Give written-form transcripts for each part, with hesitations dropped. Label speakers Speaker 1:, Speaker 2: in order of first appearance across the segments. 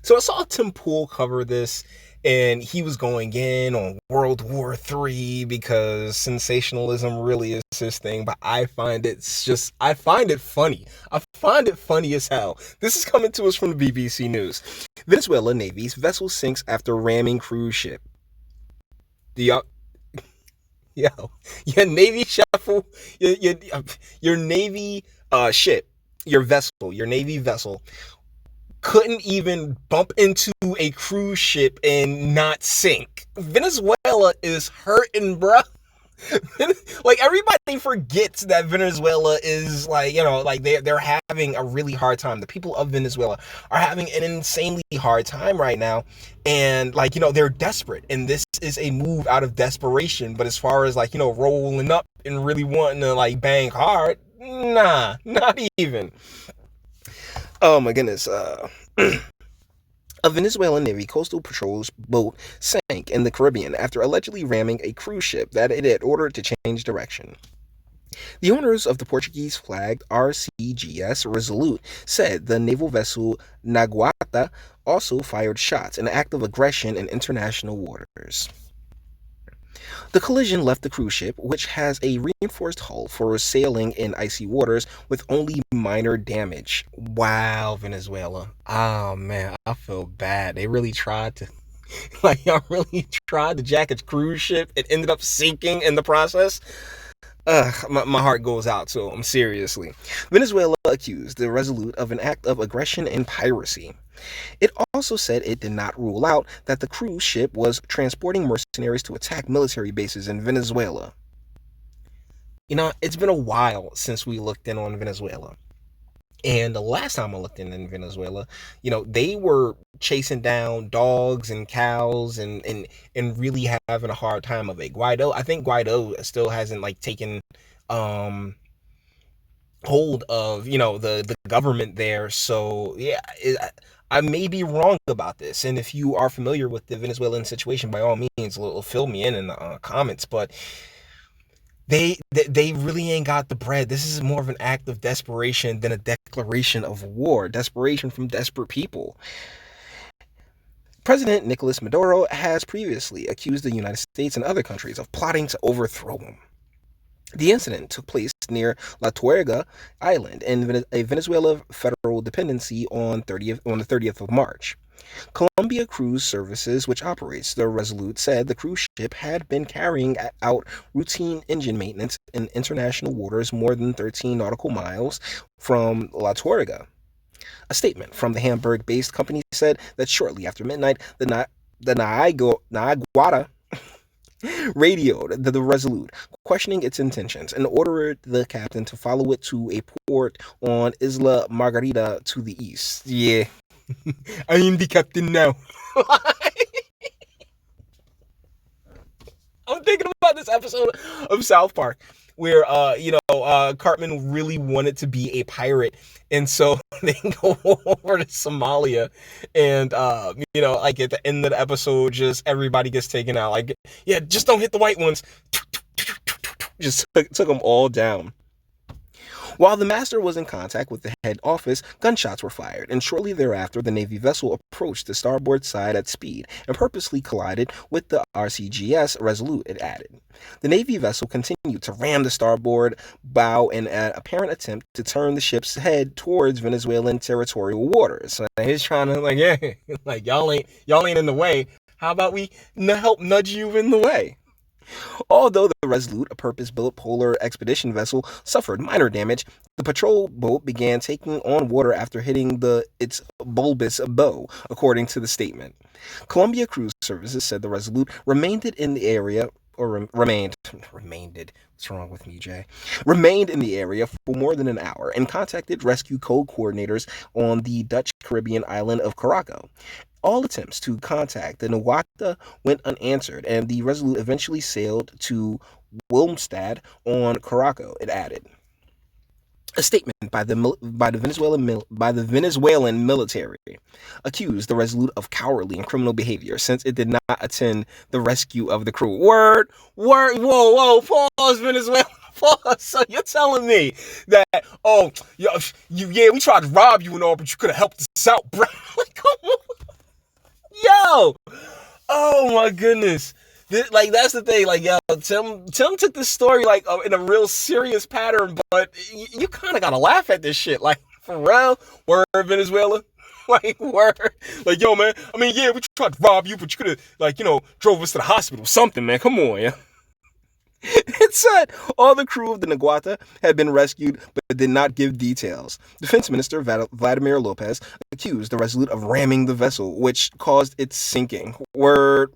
Speaker 1: So I saw Tim Pool cover this, and he was going in on World War III because sensationalism really is his thing. But I find it funny. I find it funny as hell. This is coming to us from the BBC News. Venezuela Navy's vessel sinks after ramming cruise ship. The Yo, your Navy shuffle, your Navy ship, your Navy vessel couldn't even bump into a cruise ship and not sink. Venezuela is hurting, bruh. Like, everybody forgets that Venezuela is, like, like they're having a really hard time. The people of Venezuela are having an insanely hard time right now, and, like, they're desperate, and this is a move out of desperation. But as far as, like, rolling up and really wanting to, like, bang hard, nah, not even. Oh my goodness. A Venezuelan Navy coastal patrol boat sank in the Caribbean after allegedly ramming a cruise ship that it had ordered to change direction. The owners of the Portuguese-flagged RCGS Resolute said the naval vessel Naguata also fired shots, an act of aggression in international waters. The collision left the cruise ship, which has a reinforced hull for sailing in icy waters, with only minor damage. Wow, Venezuela. Oh man, I feel bad. They really tried to, like, y'all really tried to jack a cruise ship. It ended up sinking in the process. My heart goes out to them, seriously. Venezuela accused the Resolute of an act of aggression and piracy. It also said it did not rule out that the cruise ship was transporting mercenaries to attack military bases in Venezuela. It's been a while since we looked in on Venezuela. And the last time I looked in Venezuela, they were chasing down dogs and cows and really having a hard time of it. I think Guaido still hasn't, like, taken um hold of, the government there. So yeah, I may be wrong about this. And if you are familiar with the Venezuelan situation, by all means, fill me in the comments. But they really ain't got the bread. This is more of an act of desperation than a declaration of war. Desperation from desperate people. President Nicolas Maduro has previously accused the United States and other countries of plotting to overthrow him. The incident took place near La Tuerga Island in a Venezuela federal dependency on the 30th of March. Colombia Cruise Services, which operates the Resolute, said the cruise ship had been carrying out routine engine maintenance in international waters more than 13 nautical miles from La Tuerga. A statement from the Hamburg-based company said that shortly after midnight, the Naguará radioed the Resolute, questioning its intentions, and ordered the captain to follow it to a port on Isla Margarita to the east. Yeah, I am the captain now. I'm thinking about this episode of South Park where Cartman really wanted to be a pirate, and so they go over to Somalia, and like, at the end of the episode, just everybody gets taken out. Like, yeah, just don't hit the white ones. Just took them all down. While the master was in contact with the head office, gunshots were fired, and shortly thereafter the Navy vessel approached the starboard side at speed and purposely collided with the RCGS Resolute, it added. The Navy vessel continued to ram the starboard bow in an apparent attempt to turn the ship's head towards Venezuelan territorial waters. So he's trying to, like, yeah, like, y'all ain't in the way. How about we help nudge you in the way? Although the Resolute, a purpose-built polar expedition vessel, suffered minor damage, the patrol boat began taking on water after hitting its bulbous bow, according to the statement. Colombia Cruise Services said the Resolute remained in the area What's wrong with me, Jay? Remained in the area for more than an hour and contacted rescue code coordinators on the Dutch Caribbean island of Curaçao. All attempts to contact the Nawata went unanswered, and the Resolute eventually sailed to Wilmstad on Curaçao, it added. A statement by the Venezuelan military accused the Resolute of cowardly and criminal behavior since it did not attend the rescue of the crew. Word, whoa, pause, Venezuela. So you're telling me that, we tried to rob you and all, but you could have helped us out, bro? Like, come on. Yo, oh my goodness. Like that's the thing. Like yo, Tim took this story like in a real serious pattern, but you kind of gotta laugh at this shit. Like for real, word Venezuela. Like word, like yo man. I mean yeah, we tried to rob you, but you could have like drove us to the hospital, something man. Come on, yeah. It said all the crew of the Naguata had been rescued but did not give details. Defense Minister Vladimir Lopez accused the Resolute of ramming the vessel, which caused its sinking. Word.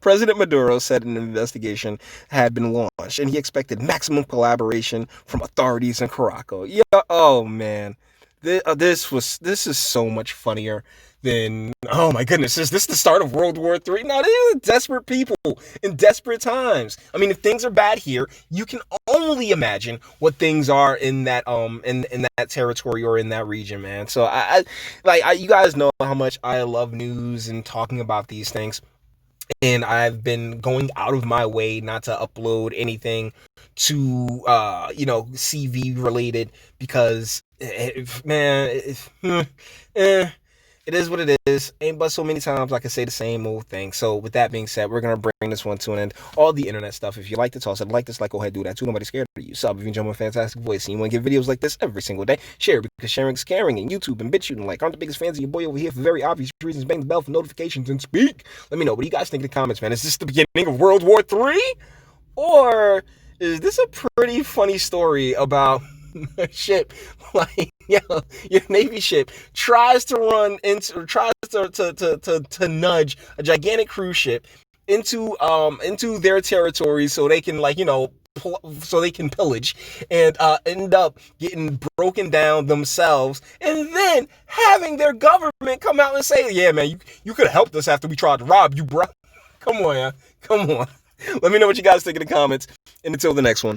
Speaker 1: President Maduro said an investigation had been launched, and he expected maximum collaboration from authorities in Caracas. Yeah, oh man. This is so much funnier than, oh my goodness, is this the start of World War III? No, these are desperate people in desperate times. I mean, if things are bad here, you can only imagine what things are in that in that territory or in that region, man. So you guys know how much I love news and talking about these things. And I've been going out of my way not to upload anything to CV related because it is what it is. Ain't but so many times I can say the same old thing. So with that being said, we're gonna bring this one to an end. All the internet stuff. If you like to toss it, like this, like, go ahead, do that too. Nobody's scared of you. Sub if you enjoy my fantastic voice and you want to get videos like this every single day. Share because sharing is caring. And YouTube and BitChute and like aren't the biggest fans of your boy over here for very obvious reasons. Bang the bell for notifications and speak. Let me know. What do you guys think in the comments, man? Is this the beginning of World War III? Or is this a pretty funny story about a ship like your Navy ship tries to nudge a gigantic cruise ship into their territory so they can so they can pillage and end up getting broken down themselves, and then having their government come out and say, yeah man, you could have helped us after we tried to rob you, bro. Come on, yeah. Come on. Let me know what you guys think in the comments, and until the next one.